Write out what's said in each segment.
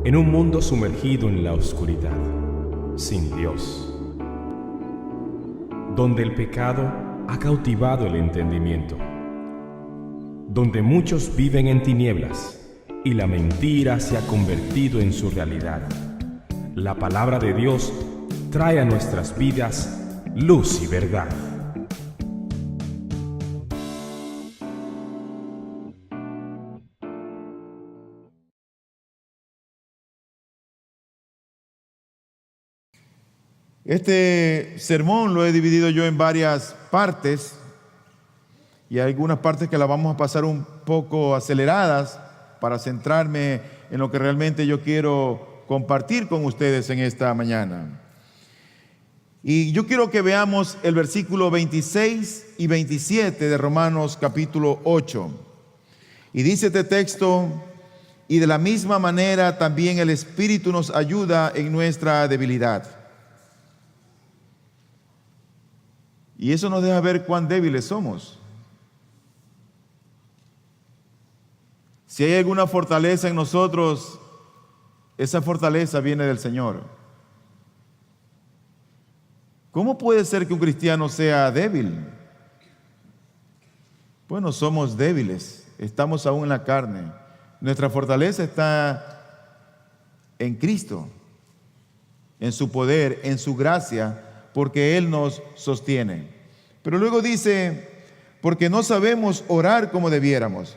En un mundo sumergido en la oscuridad, sin Dios, donde el pecado ha cautivado el entendimiento, donde muchos viven en tinieblas y la mentira se ha convertido en su realidad, la palabra de Dios trae a nuestras vidas luz y verdad. Este sermón lo he dividido yo en varias partes y hay algunas partes que las vamos a pasar un poco aceleradas para centrarme en lo que realmente yo quiero compartir con ustedes en esta mañana. Y yo quiero que veamos el versículo 26 y 27 de Romanos capítulo 8. Y dice este texto: y de la misma manera también el Espíritu nos ayuda en nuestra debilidad. Y eso nos deja ver cuán débiles somos. Si hay alguna fortaleza en nosotros, esa fortaleza viene del Señor. ¿Cómo puede ser que un cristiano sea débil? Bueno, somos débiles, estamos aún en la carne. Nuestra fortaleza está en Cristo, en su poder, en su gracia, porque Él nos sostiene. Pero luego dice: porque no sabemos orar como debiéramos,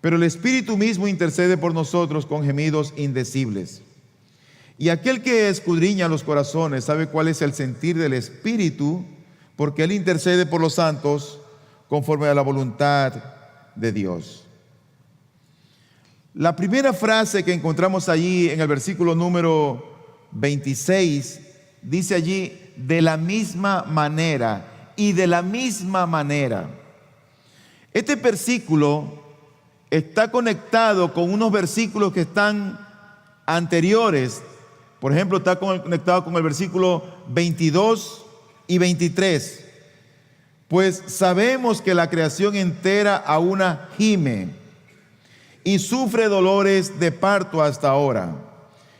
pero el Espíritu mismo intercede por nosotros con gemidos indecibles. Y aquel que escudriña los corazones sabe cuál es el sentir del Espíritu, porque Él intercede por los santos conforme a la voluntad de Dios. La primera frase que encontramos allí en el versículo número 26 dice allí: de la misma manera, y de la misma manera. Este versículo está conectado con unos versículos que están anteriores. Por ejemplo, está conectado con el versículo 22 y 23. Pues sabemos que la creación entera aún gime y sufre dolores de parto hasta ahora.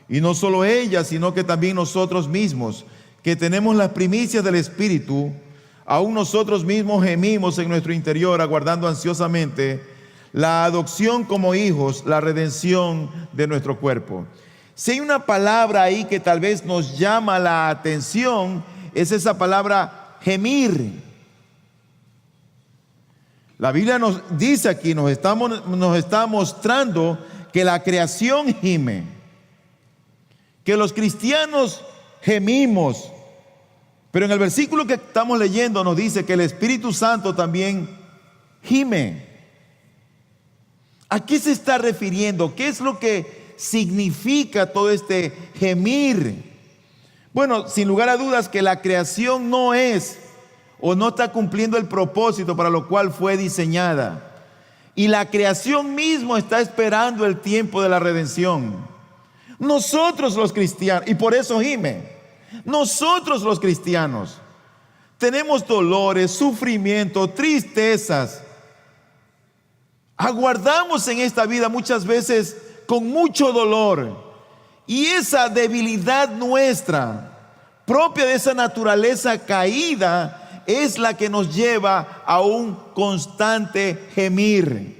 Y no solo ella, sino que también nosotros mismos, que tenemos las primicias del Espíritu, aún nosotros mismos gemimos en nuestro interior, aguardando ansiosamente la adopción como hijos, la redención de nuestro cuerpo. Si hay una palabra ahí que tal vez nos llama la atención, es esa palabra gemir. La Biblia nos dice aquí, nos está mostrando que la creación gime, que los cristianos gemimos. Pero en el versículo que estamos leyendo nos dice que el Espíritu Santo también gime. ¿A qué se está refiriendo? ¿Qué es lo que significa todo este gemir? Bueno, sin lugar a dudas que la creación no es o no está cumpliendo el propósito para lo cual fue diseñada. Y la creación mismo está esperando el tiempo de la redención. Nosotros los cristianos, y por eso gime. Nosotros los cristianos tenemos dolores, sufrimiento, tristezas. Aguardamos en esta vida muchas veces con mucho dolor. Y esa debilidad nuestra, propia de esa naturaleza caída, es la que nos lleva a un constante gemir.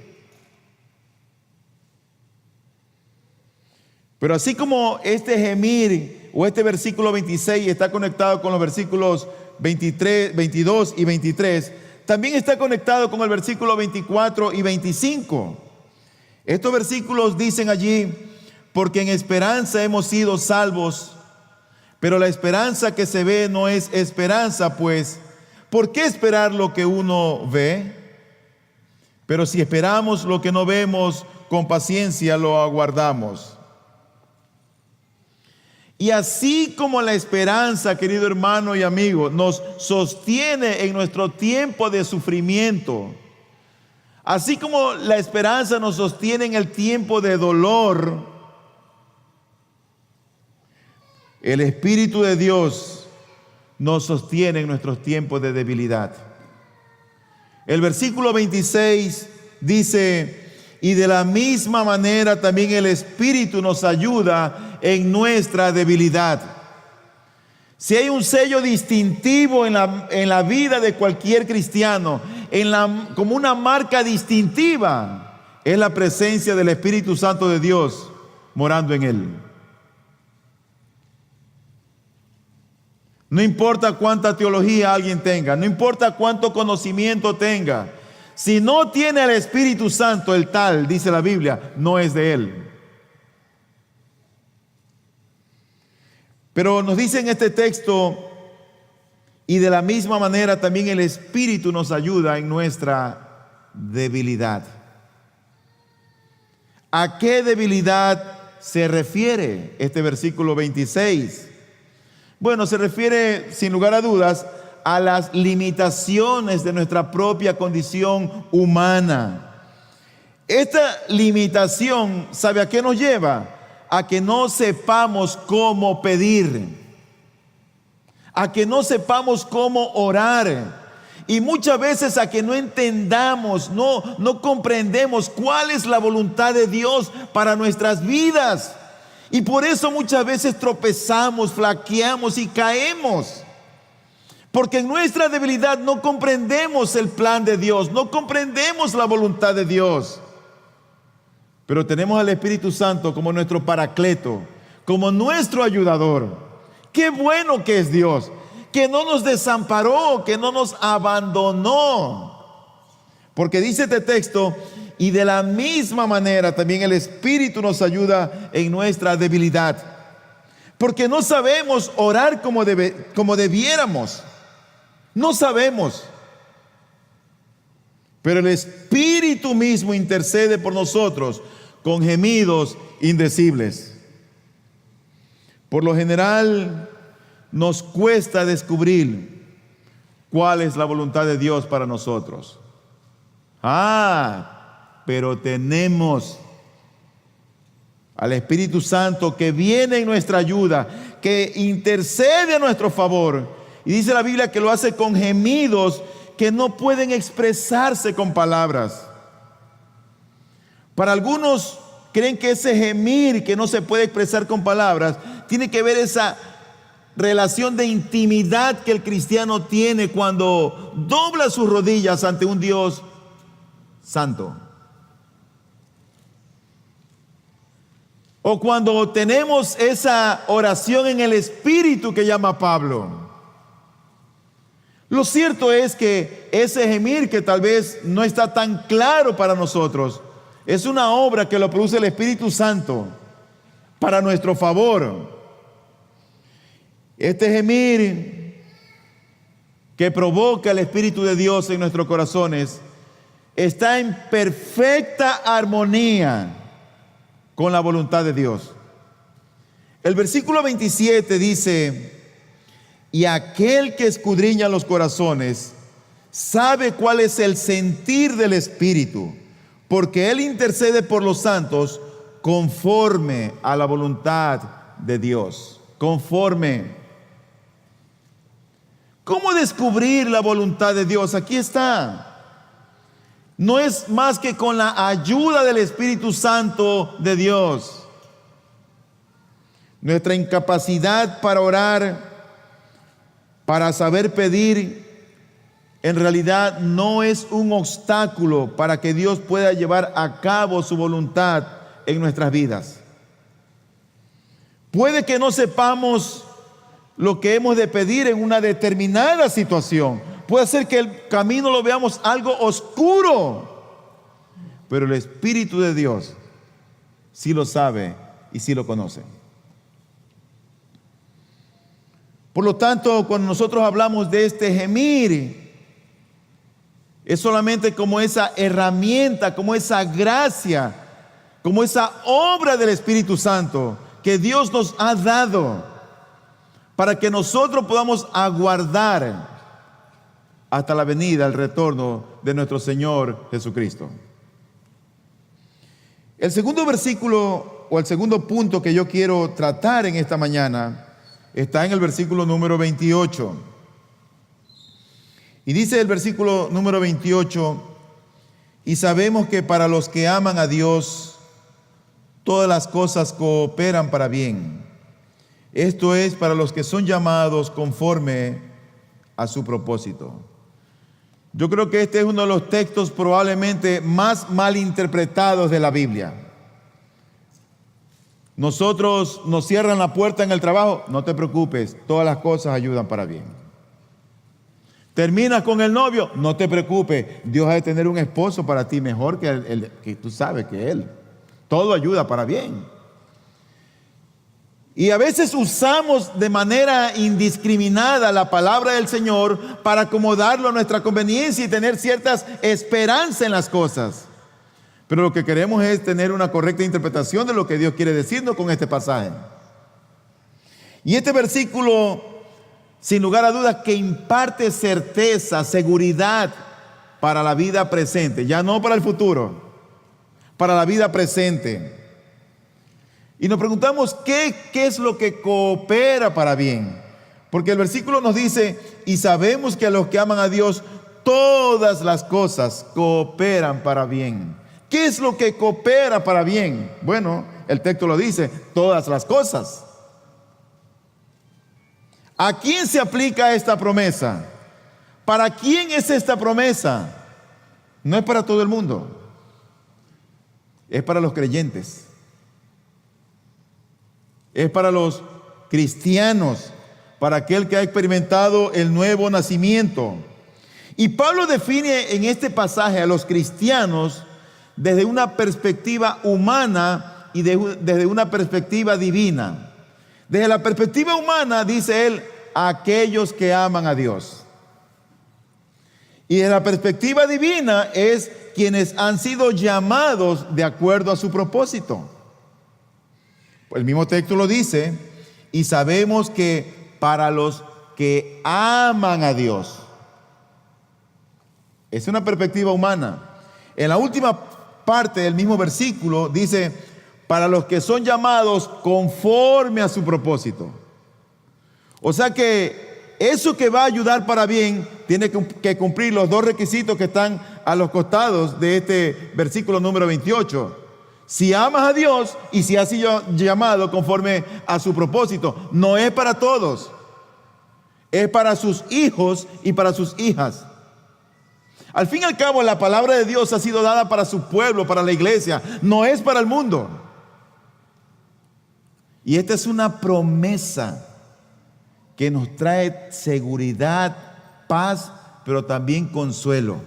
Pero así como este gemir o este versículo 26 está conectado con los versículos 23, 22 y 23, también está conectado con el versículo 24 y 25. Estos versículos dicen allí: porque en esperanza hemos sido salvos, pero la esperanza que se ve no es esperanza, pues ¿por qué esperar lo que uno ve? Pero si esperamos lo que no vemos, con paciencia lo aguardamos. Y así como la esperanza, querido hermano y amigo, nos sostiene en nuestro tiempo de sufrimiento, así como la esperanza nos sostiene en el tiempo de dolor, el Espíritu de Dios nos sostiene en nuestros tiempos de debilidad. El versículo 26 dice: y de la misma manera también el Espíritu nos ayuda en nuestra debilidad. Si hay un sello distintivo en la vida de cualquier cristiano, como una marca distintiva, es la presencia del Espíritu Santo de Dios morando en él. No importa cuánta teología alguien tenga, no importa cuánto conocimiento tenga, si no tiene el Espíritu Santo, el tal, dice la Biblia, no es de él. Pero nos dice en este texto, y de la misma manera también el Espíritu nos ayuda en nuestra debilidad. ¿A qué debilidad se refiere este versículo 26? Bueno, se refiere sin lugar a dudas a las limitaciones de nuestra propia condición humana. Esta limitación, ¿sabe a qué nos lleva? A que no sepamos cómo pedir, a que no sepamos cómo orar, y muchas veces a que no entendamos, no comprendemos cuál es la voluntad de Dios para nuestras vidas. Y por eso muchas veces tropezamos, flaqueamos y caemos. Porque en nuestra debilidad no comprendemos el plan de Dios, no comprendemos la voluntad de Dios. Pero tenemos al Espíritu Santo como nuestro paracleto, como nuestro ayudador. Qué bueno que es Dios, que no nos desamparó, que no nos abandonó. Porque dice este texto, y de la misma manera también el Espíritu nos ayuda en nuestra debilidad. Porque no sabemos orar como debiéramos. No sabemos. Pero el Espíritu mismo intercede por nosotros con gemidos indecibles. Por lo general, nos cuesta descubrir cuál es la voluntad de Dios para nosotros. Pero tenemos al Espíritu Santo que viene en nuestra ayuda, que intercede a nuestro favor. Y dice la Biblia que lo hace con gemidos que no pueden expresarse con palabras. Para algunos creen que ese gemir que no se puede expresar con palabras tiene que ver esa relación de intimidad que el cristiano tiene cuando dobla sus rodillas ante un Dios santo. O cuando tenemos esa oración en el Espíritu que llama Pablo. Lo cierto es que ese gemir que tal vez no está tan claro para nosotros, es una obra que lo produce el Espíritu Santo para nuestro favor. Este gemir que provoca el Espíritu de Dios en nuestros corazones está en perfecta armonía con la voluntad de Dios. El versículo 27 dice, y aquel que escudriña los corazones sabe cuál es el sentir del Espíritu, porque Él intercede por los santos conforme a la voluntad de Dios. Conforme. ¿Cómo descubrir la voluntad de Dios? Aquí está. No es más que con la ayuda del Espíritu Santo de Dios. Nuestra incapacidad para orar, para saber pedir, en realidad no es un obstáculo para que Dios pueda llevar a cabo su voluntad en nuestras vidas. Puede que no sepamos lo que hemos de pedir en una determinada situación. Puede ser que el camino lo veamos algo oscuro, pero el Espíritu de Dios sí lo sabe y sí lo conoce. Por lo tanto, cuando nosotros hablamos de este gemir, es solamente como esa herramienta, como esa gracia, como esa obra del Espíritu Santo que Dios nos ha dado para que nosotros podamos aguardar hasta la venida, el retorno de nuestro Señor Jesucristo. El segundo versículo o el segundo punto que yo quiero tratar en esta mañana está en el versículo número 28. Y dice el versículo número 28, Y sabemos que para los que aman a Dios, todas las cosas cooperan para bien. Esto es para los que son llamados conforme a su propósito. Yo creo que este es uno de los textos probablemente más mal interpretados de la Biblia. Nosotros nos cierran la puerta en el trabajo, no te preocupes, todas las cosas ayudan para bien. Terminas con el novio, no te preocupes, Dios ha de tener un esposo para ti mejor que el que tú sabes que él. Todo ayuda para bien. Y a veces usamos de manera indiscriminada la palabra del Señor para acomodarlo a nuestra conveniencia y tener ciertas esperanzas en las cosas. Pero lo que queremos es tener una correcta interpretación de lo que Dios quiere decirnos con este pasaje. Y este versículo, sin lugar a dudas, que imparte certeza, seguridad para la vida presente, ya no para el futuro, para la vida presente. Y nos preguntamos, ¿qué es lo que coopera para bien? Porque el versículo nos dice, y sabemos que a los que aman a Dios, todas las cosas cooperan para bien. ¿Qué es lo que coopera para bien? Bueno, el texto lo dice, todas las cosas. ¿A quién se aplica esta promesa? ¿Para quién es esta promesa? No es para todo el mundo, es para los creyentes. Es para los cristianos, para aquel que ha experimentado el nuevo nacimiento. Y Pablo define en este pasaje a los cristianos desde una perspectiva humana y desde una perspectiva divina. Desde la perspectiva humana, dice él, aquellos que aman a Dios. Y desde la perspectiva divina es quienes han sido llamados de acuerdo a su propósito. El mismo texto lo dice, y sabemos que para los que aman a Dios, es una perspectiva humana. En la última parte del mismo versículo dice, para los que son llamados conforme a su propósito. O sea que eso que va a ayudar para bien tiene que cumplir los dos requisitos que están a los costados de este versículo número 28. Si amas a Dios y si has sido llamado conforme a su propósito, no es para todos, es para sus hijos y para sus hijas. Al fin y al cabo, la palabra de Dios ha sido dada para su pueblo, para la iglesia, no es para el mundo. Y esta es una promesa que nos trae seguridad, paz, pero también consuelo.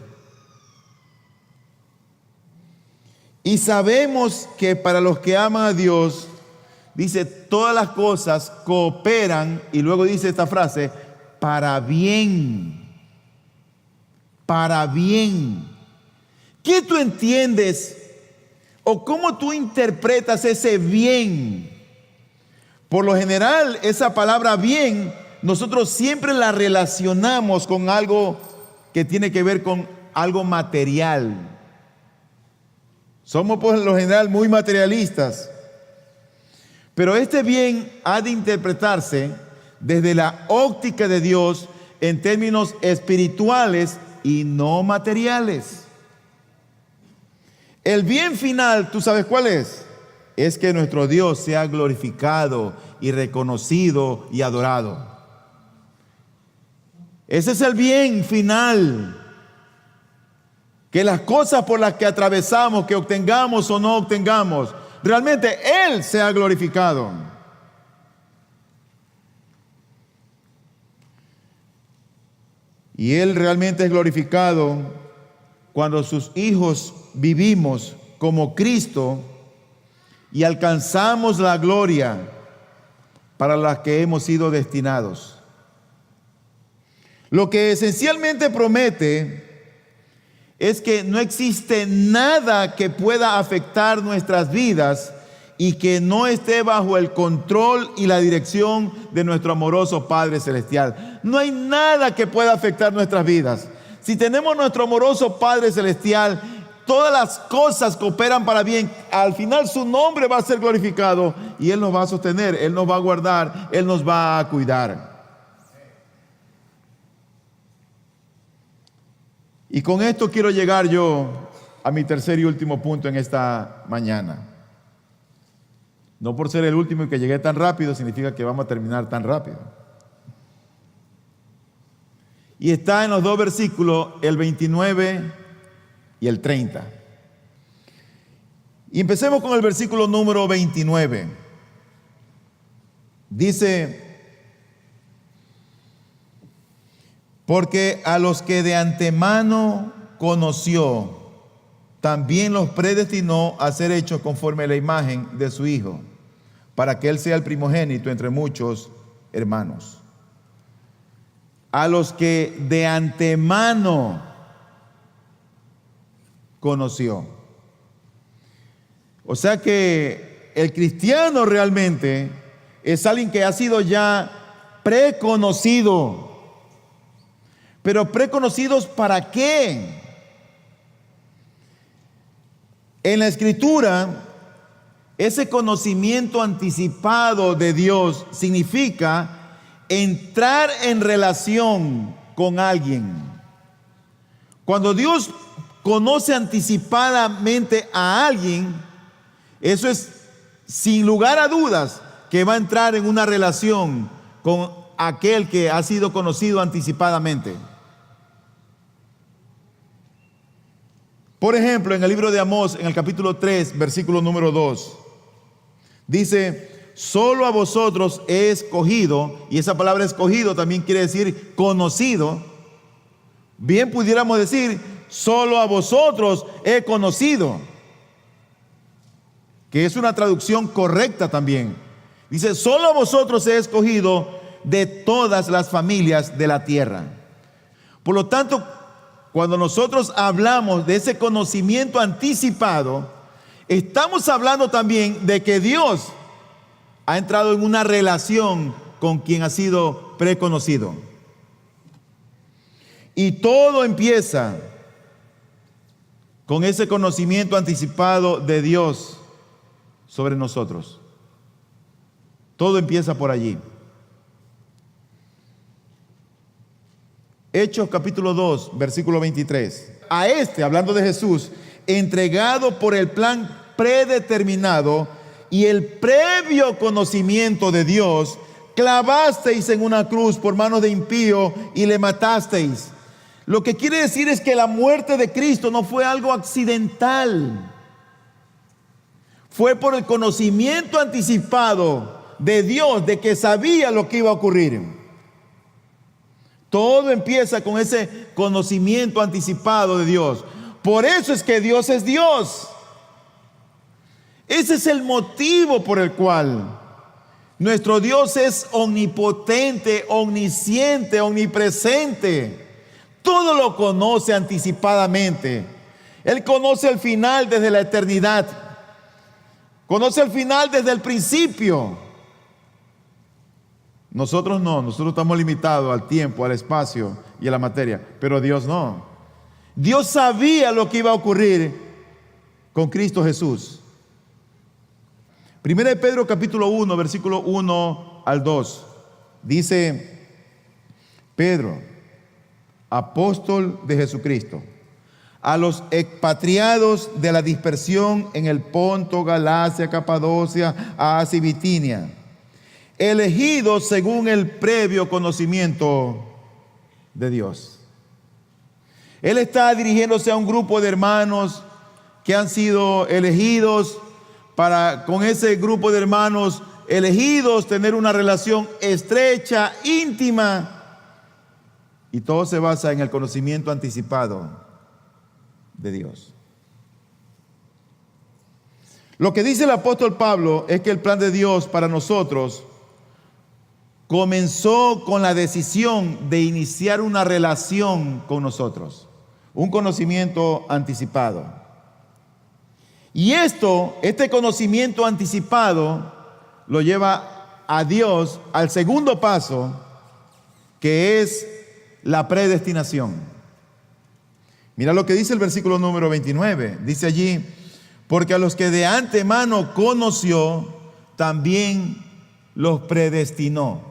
Y sabemos que para los que aman a Dios, dice, todas las cosas cooperan, y luego dice esta frase, para bien. Para bien. ¿Qué tú entiendes o cómo tú interpretas ese bien? Por lo general, esa palabra bien, nosotros siempre la relacionamos con algo que tiene que ver con algo material. Somos por lo general muy materialistas, pero este bien ha de interpretarse desde la óptica de Dios en términos espirituales y no materiales. El bien final, ¿tú sabes cuál es? Es que nuestro Dios sea glorificado y reconocido y adorado. Ese es el bien final. Que las cosas por las que atravesamos, que obtengamos o no obtengamos, realmente Él sea glorificado. Y Él realmente es glorificado cuando sus hijos vivimos como Cristo y alcanzamos la gloria para la que hemos sido destinados. Lo que esencialmente promete es que no existe nada que pueda afectar nuestras vidas y que no esté bajo el control y la dirección de nuestro amoroso Padre Celestial. No hay nada que pueda afectar nuestras vidas. Si tenemos nuestro amoroso Padre Celestial, todas las cosas cooperan para bien. Al final su nombre va a ser glorificado y Él nos va a sostener, Él nos va a guardar, Él nos va a cuidar. Y con esto quiero llegar yo a mi tercer y último punto en esta mañana. No por ser el último y que llegué tan rápido significa que vamos a terminar tan rápido. Y está en los dos versículos, el 29 y el 30. Y empecemos con el versículo número 29. Dice: porque a los que de antemano conoció, también los predestinó a ser hechos conforme a la imagen de su Hijo, para que Él sea el primogénito entre muchos hermanos. A los que de antemano conoció. O sea que el cristiano realmente es alguien que ha sido ya preconocido. Pero preconocidos ¿para qué? En la Escritura, ese conocimiento anticipado de Dios significa entrar en relación con alguien. Cuando Dios conoce anticipadamente a alguien, eso es sin lugar a dudas que va a entrar en una relación con aquel que ha sido conocido anticipadamente. Por ejemplo, en el libro de Amós, en el capítulo 3, versículo número 2, dice: solo a vosotros he escogido, y esa palabra escogido también quiere decir conocido. Bien pudiéramos decir, solo a vosotros he conocido, que es una traducción correcta también. Dice: solo a vosotros he escogido de todas las familias de la tierra. Por lo tanto, cuando nosotros hablamos de ese conocimiento anticipado, estamos hablando también de que Dios ha entrado en una relación con quien ha sido preconocido. Y todo empieza con ese conocimiento anticipado de Dios sobre nosotros. Todo empieza por allí. Hechos capítulo 2, versículo 23. A este, hablando de Jesús, entregado por el plan predeterminado y el previo conocimiento de Dios, clavasteis en una cruz por manos de impío y le matasteis. Lo que quiere decir es que la muerte de Cristo no fue algo accidental. Fue por el conocimiento anticipado de Dios, de que sabía lo que iba a ocurrir. Todo empieza con ese conocimiento anticipado de Dios. Por eso es que Dios es Dios. Ese es el motivo por el cual nuestro Dios es omnipotente, omnisciente, omnipresente. Todo lo conoce anticipadamente. Él conoce el final desde la eternidad. Conoce el final desde el principio. Nosotros no, nosotros estamos limitados al tiempo, al espacio y a la materia, pero Dios no. Dios sabía lo que iba a ocurrir con Cristo Jesús. Primera de Pedro capítulo 1, versículo 1 al 2. Dice: Pedro, apóstol de Jesucristo, a los expatriados de la dispersión en el Ponto, Galacia, Capadocia, Asia y Bitinia, elegidos según el previo conocimiento de Dios. Él está dirigiéndose a un grupo de hermanos que han sido elegidos para, con ese grupo de hermanos elegidos, tener una relación estrecha, íntima, y todo se basa en el conocimiento anticipado de Dios. Lo que dice el apóstol Pablo es que el plan de Dios para nosotros comenzó con la decisión de iniciar una relación con nosotros, un conocimiento anticipado. Y este conocimiento anticipado lo lleva a Dios al segundo paso, que es la predestinación. Mira lo que dice el versículo número 29. Dice allí: porque a los que de antemano conoció, también los predestinó.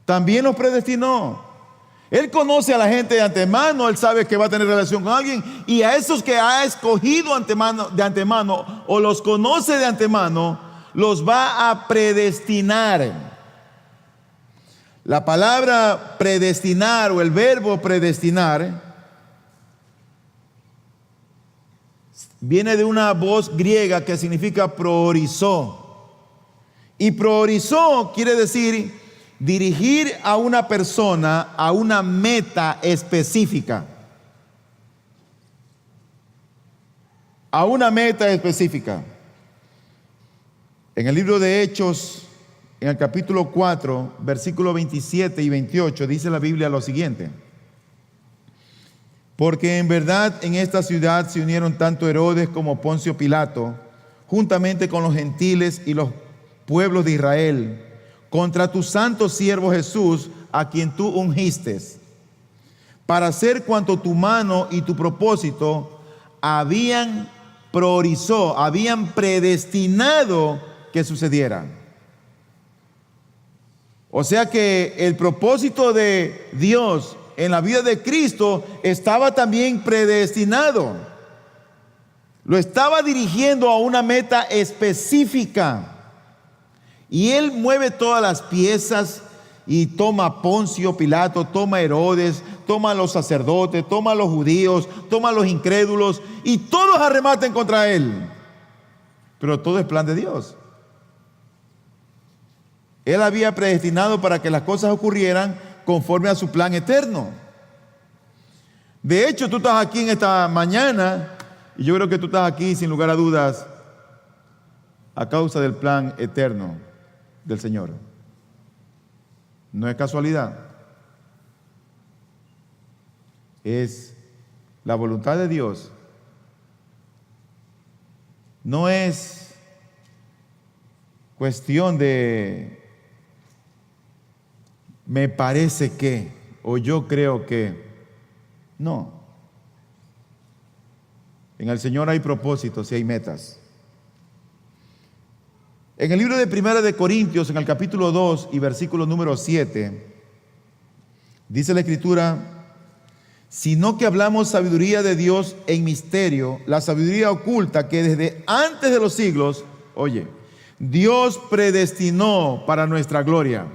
También los predestinó. Él conoce a la gente de antemano, Él sabe que va a tener relación con alguien, y a esos que ha escogido de antemano o los conoce de antemano, los va a predestinar. La palabra predestinar o el verbo predestinar viene de una voz griega que significa priorizó. Y priorizó quiere decir dirigir a una persona a una meta específica. A una meta específica. En el libro de Hechos, en el capítulo 4, versículos 27 y 28, dice la Biblia lo siguiente: porque en verdad en esta ciudad se unieron tanto Herodes como Poncio Pilato, juntamente con los gentiles y los pueblos de Israel, contra tu santo siervo Jesús, a quien tú ungiste, para hacer cuanto tu mano y tu propósito habían predestinado que sucediera. O sea que el propósito de Dios en la vida de Cristo estaba también predestinado. Lo estaba dirigiendo a una meta específica. Y Él mueve todas las piezas y toma a Poncio Pilato, toma a Herodes, toma a los sacerdotes, toma a los judíos, toma a los incrédulos, y todos arrematen contra Él. Pero todo es plan de Dios. Él había predestinado para que las cosas ocurrieran conforme a su plan eterno. De hecho, tú estás aquí en esta mañana, y yo creo que tú estás aquí sin lugar a dudas a causa del plan eterno del Señor. No es casualidad. Es la voluntad de Dios. No es cuestión de me parece que, o yo creo que. No. En el Señor hay propósitos y hay metas. En el libro de Primera de Corintios, en el capítulo 2 y versículo número 7, dice la Escritura: sino que hablamos sabiduría de Dios en misterio, la sabiduría oculta que desde antes de los siglos, oye, Dios predestinó para nuestra gloria.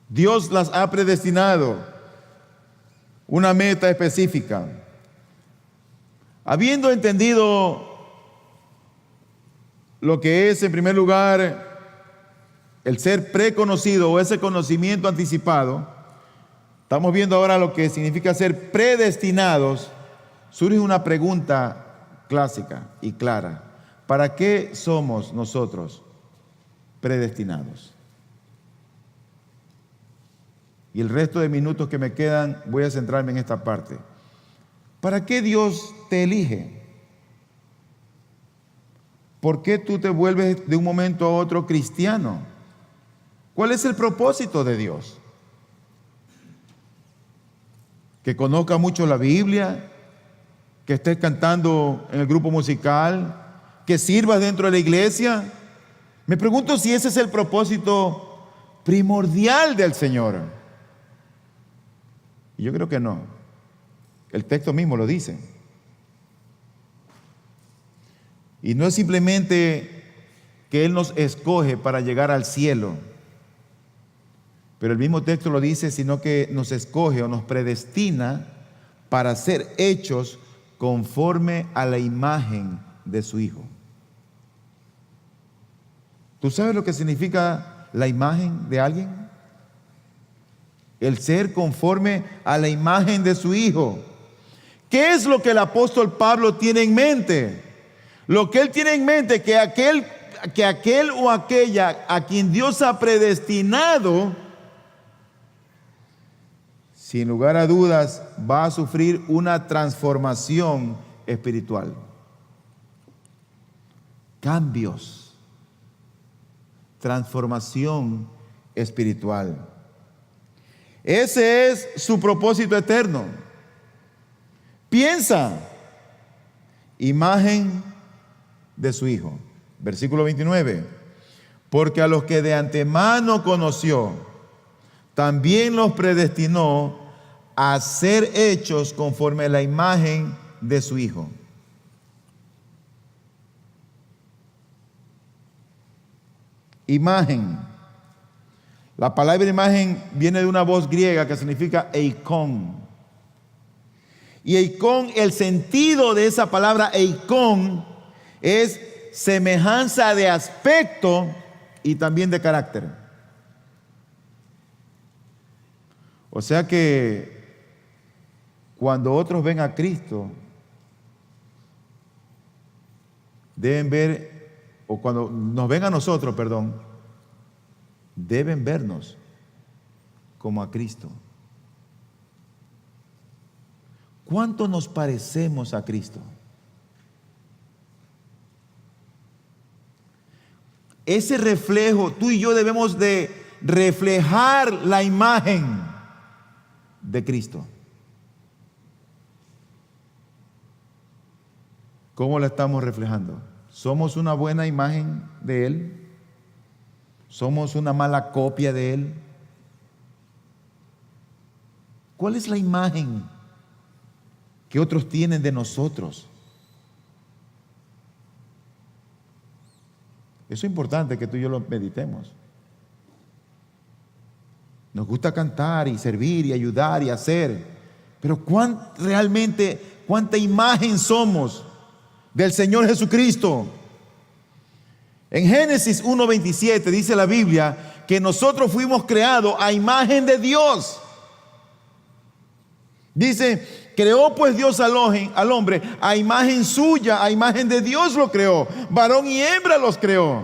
Dios las ha predestinado, una meta específica. Habiendo entendido lo que es, en primer lugar, el ser preconocido o ese conocimiento anticipado, estamos viendo ahora lo que significa ser predestinados. Surge una pregunta clásica y clara: ¿para qué somos nosotros predestinados? Y el resto de minutos que me quedan voy a centrarme en esta parte. ¿Para qué Dios te elige? ¿Por qué tú te vuelves de un momento a otro cristiano? ¿Cuál es el propósito de Dios? ¿Que conozca mucho la Biblia? ¿Que estés cantando en el grupo musical? ¿Que sirvas dentro de la iglesia? Me pregunto si ese es el propósito primordial del Señor. Y yo creo que no. El texto mismo lo dice. Y no es simplemente que Él nos escoge para llegar al cielo, pero el mismo texto lo dice, sino que nos escoge o nos predestina para ser hechos conforme a la imagen de su Hijo. ¿Tú sabes lo que significa la imagen de alguien? El ser conforme a la imagen de su Hijo. ¿Qué es lo que el apóstol Pablo tiene en mente? Lo que él tiene en mente, que aquel o aquella a quien Dios ha predestinado, sin lugar a dudas, va a sufrir una transformación espiritual. Cambios. Transformación espiritual. Ese es su propósito eterno. Piensa, imagen de su Hijo. Versículo 29. Porque a los que de antemano conoció, también los predestinó a ser hechos conforme a la imagen de su Hijo. Imagen. La palabra imagen viene de una voz griega que significa eikon. Y eikon, el sentido de esa palabra eikon es semejanza de aspecto y también de carácter. O sea que cuando otros ven a Cristo, deben ver, o cuando nos ven a nosotros, perdón, deben vernos como a Cristo. ¿Cuánto nos parecemos a Cristo? Ese reflejo, tú y yo debemos de reflejar la imagen de Cristo. ¿Cómo la estamos reflejando? ¿Somos una buena imagen de Él? ¿Somos una mala copia de Él? ¿Cuál es la imagen que otros tienen de nosotros? Eso es importante que tú y yo lo meditemos. Nos gusta cantar y servir y ayudar y hacer, pero ¿cuánta imagen somos del Señor Jesucristo? En Génesis 1:27 dice la Biblia que nosotros fuimos creados a imagen de Dios. Dice, creó pues Dios al hombre a imagen suya, a imagen de Dios lo creó, varón y hembra los creó.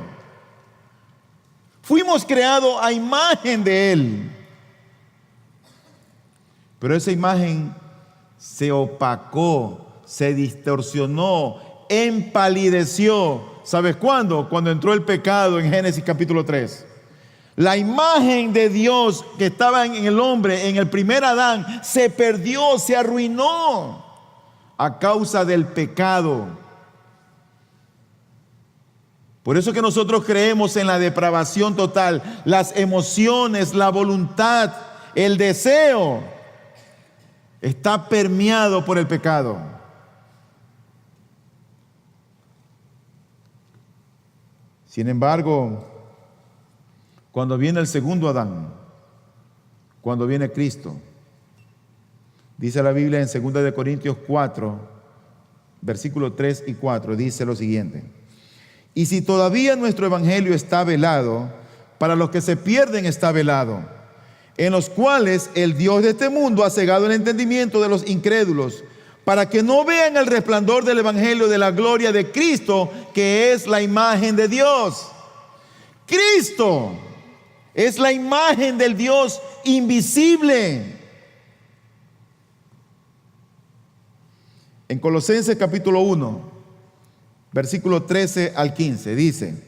Fuimos creados a imagen de Él. Pero esa imagen se opacó, se distorsionó, empalideció. ¿Sabes cuándo? Cuando entró el pecado en Génesis capítulo 3. La imagen de Dios que estaba en el hombre, en el primer Adán, se perdió, se arruinó a causa del pecado. Por eso que nosotros creemos en la depravación total. Las emociones, la voluntad, el deseo está permeado por el pecado. Sin embargo, cuando viene el segundo Adán, cuando viene Cristo, dice la Biblia en 2 Corintios 4, versículos 3 y 4, dice lo siguiente: y si todavía nuestro evangelio está velado, para los que se pierden está velado, en los cuales el Dios de este mundo ha cegado el entendimiento de los incrédulos, para que no vean el resplandor del evangelio de la gloria de Cristo, que es la imagen de Dios. Cristo es la imagen del Dios invisible. En Colosenses capítulo 1, versículo 13 al 15, dice: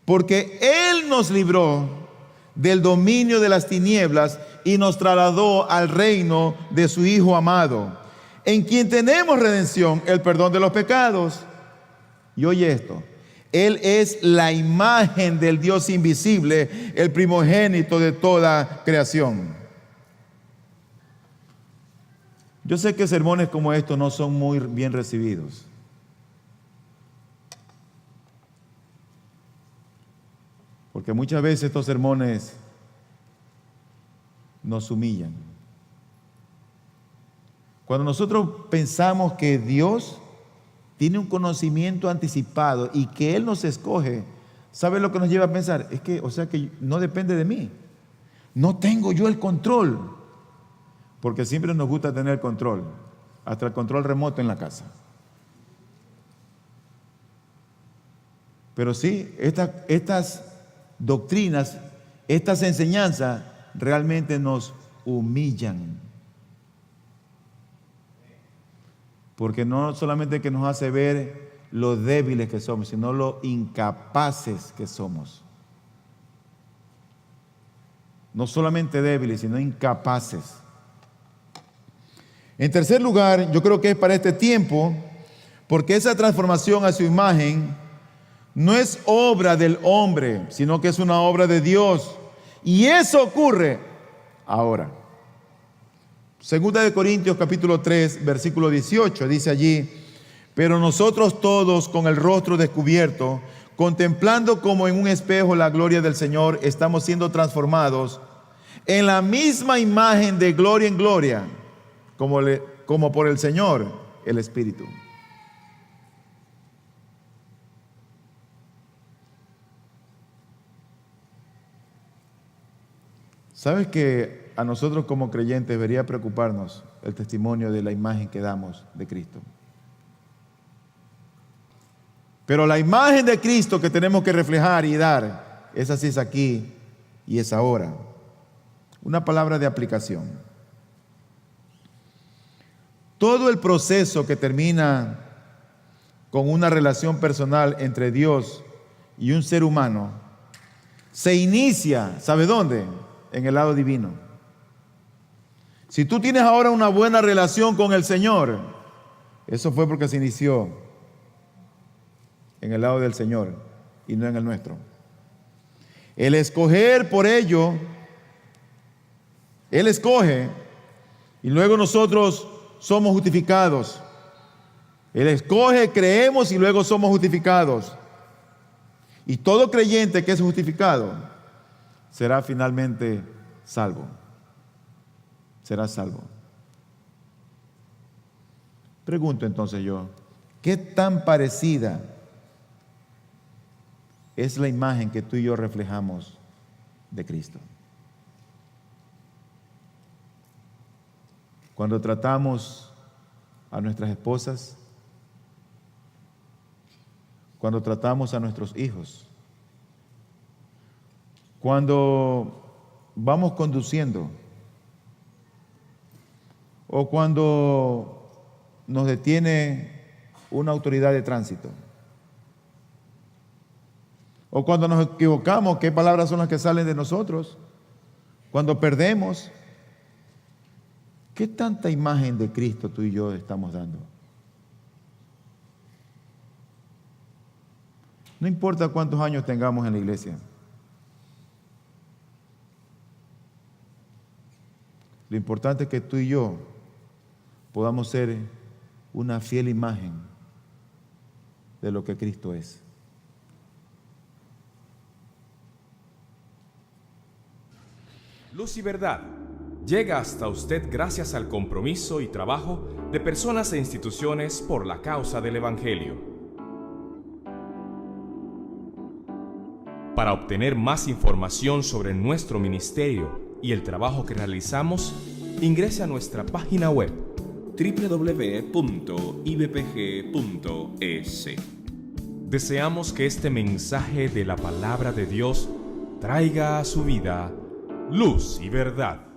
porque Él nos libró del dominio de las tinieblas y nos trasladó al reino de su Hijo amado, en quien tenemos redención, el perdón de los pecados. Y oye esto: Él es la imagen del Dios invisible, el primogénito de toda creación. Yo sé que sermones como estos no son muy bien recibidos. Porque muchas veces estos sermones nos humillan. Cuando nosotros pensamos que Dios tiene un conocimiento anticipado y que Él nos escoge, ¿sabe lo que nos lleva a pensar? Es que, o sea que no depende de mí. No tengo yo el control. Porque siempre nos gusta tener control, hasta el control remoto en la casa. Pero sí, estas doctrinas, estas enseñanzas realmente nos humillan. Porque no solamente que nos hace ver lo débiles que somos, sino lo incapaces que somos. No solamente débiles, sino incapaces. En tercer lugar, yo creo que es para este tiempo, porque esa transformación a su imagen no es obra del hombre, sino que es una obra de Dios. Y eso ocurre ahora. Segunda de Corintios capítulo 3, versículo 18, dice allí: pero nosotros todos con el rostro descubierto, contemplando como en un espejo la gloria del Señor, estamos siendo transformados en la misma imagen de gloria en gloria, como por el Señor, el Espíritu. ¿Sabes que a nosotros como creyentes debería preocuparnos el testimonio de la imagen que damos de Cristo? Pero la imagen de Cristo que tenemos que reflejar y dar, esa sí es aquí y es ahora. Una palabra de aplicación. Todo el proceso que termina con una relación personal entre Dios y un ser humano se inicia, ¿sabe dónde? En el lado divino. Si tú tienes ahora una buena relación con el Señor, eso fue porque se inició en el lado del Señor y no en el nuestro. El escoger por ello, Él escoge y luego nosotros somos justificados. Él escoge, creemos y luego somos justificados. Y todo creyente que es justificado será finalmente salvo. Será salvo. Pregunto entonces yo, ¿qué tan parecida es la imagen que tú y yo reflejamos de Cristo? Cuando tratamos a nuestras esposas, cuando tratamos a nuestros hijos, cuando vamos conduciendo o cuando nos detiene una autoridad de tránsito o cuando nos equivocamos, ¿qué palabras son las que salen de nosotros? Cuando perdemos, ¿qué tanta imagen de Cristo tú y yo estamos dando? No importa cuántos años tengamos en la iglesia. Lo importante es que tú y yo podamos ser una fiel imagen de lo que Cristo es. Luz y Verdad llega hasta usted gracias al compromiso y trabajo de personas e instituciones por la causa del Evangelio. Para obtener más información sobre nuestro ministerio y el trabajo que realizamos, ingrese a nuestra página web www.ibpg.es. Deseamos que este mensaje de la palabra de Dios traiga a su vida luz y verdad.